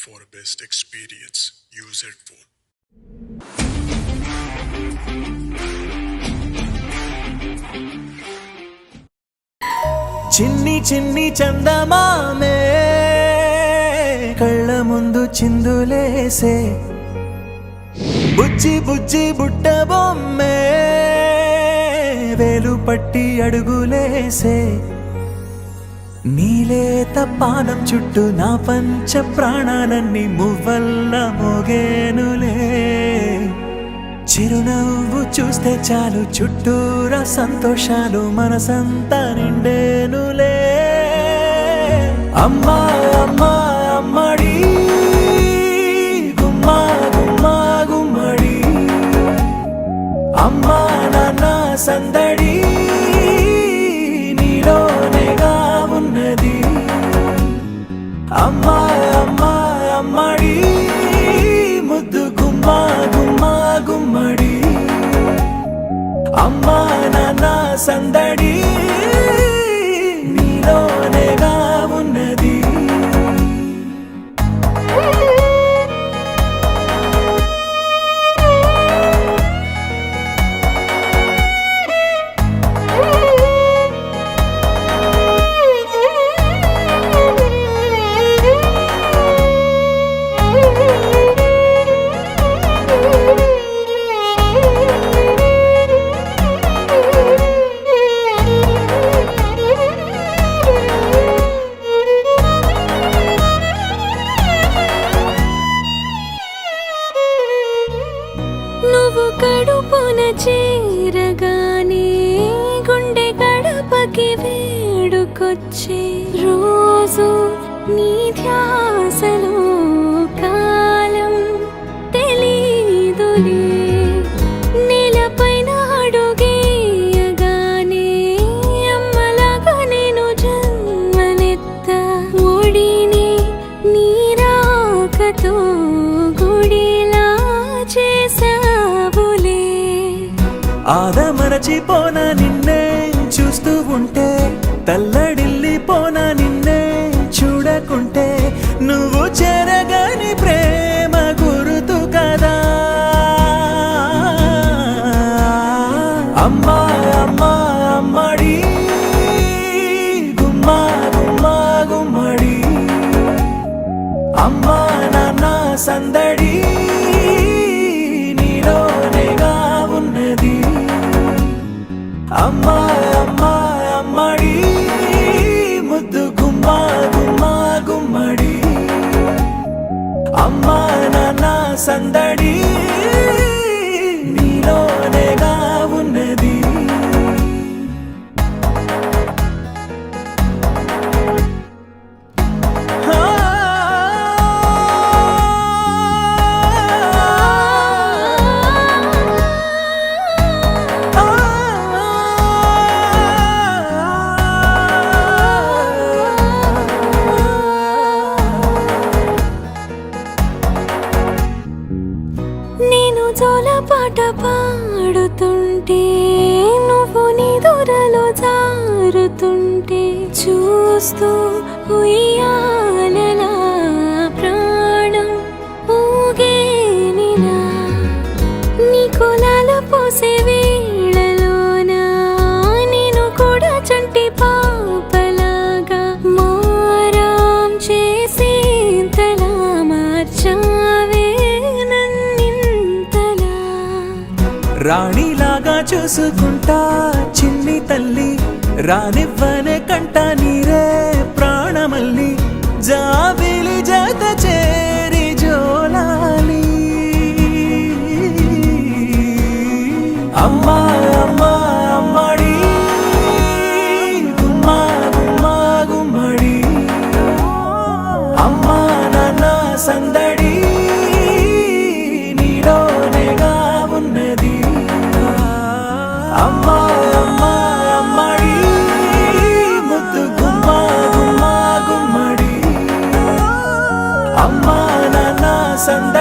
for best experience, use headphone. చిన్ని చిన్ని చందమామే కళ్ళ ముందు చిందులేసే బుజ్జి బుజ్జి బుట్ట బొమ్మే వేలు పట్టి అడుగులేసే నీలేత పానం చుట్టూ నా పంచ ప్రాణాలన్నీ మువ్వల్ల మోగేనులే చిరునవ్వు చూస్తే చాలు చుట్టూరా సంతోషాలు మనసంతా నిండేనులే అమ్మా అమ్మా అమ్మడి గుమ్మా గుమ్మా గుమ్మడి అమ్మా నాన్న సందడి నీలోనేగా ఉన్నది అమ్మా అమ్మా అమ్మడి ముద్దు గుమ్మా గుమ్మా గుమ్మడి అమ్మా నాన్న సందడి నీలోనేగా ఉన్నది నువ్వు కడుపున చేరగానే గుండె గడపకి వేడుకొచ్చే రోజు నీ ధ్యాసలో కాలం తెలీదులే నేలపైన అడుగేయగానే అమ్మలాగా నేను జన్మనెత్త ఒడిని నీ రాకతో గుడిలా చేసావులే ఆదమరచిపోనా నిన్నే చూస్తూ ఉంటే తల్లడిల్లిపోనా నిన్నే చూడకుంటే నువ్వు చెరగని ప్రేమ గురుతు కదా అమ్మా అమ్మా అమ్మడి గుమ్మా గుమ్మా గుమ్మడి అమ్మా నాన్న సందడి నీలోనేగా ఉన్నది అమ్మా అమ్మా అమ్మడి ముద్దు గుమ్మా గుమ్మా గుమ్మడి అమ్మా నాన్న సందడి నీలోనేగా ఉన్నది నేను జోలపాట పాడుతుంటే నువ్వు నిదురలో జారుతుంటే చూస్తూ ఉయ్యాలలా ప్రాణం ఊగేనిలా నీ కులాల పోసే వేళలోన నేను కూడా చంటి పాపలాగా మారాం చేసేంతలా మార్చావే నన్నింతలా రాణిలాగా చూసుకుంటా చిన్ని తల్లి రానివ్వనే కంట నీరే ప్రాణమల్లి జాబిలి జత చేరి జోలాలి అమ్మా అమ్మా అమ్మడి గుమ్మా గుమ్మా గుమ్మడి అమ్మా నాన్న సందడి నీలోనేగా ఉన్నది అమ్మా అమ్మా అమ్మడి ముద్దు గుమ్మా గుమ్మా గుమ్మడి అమ్మా నాన్న సందడి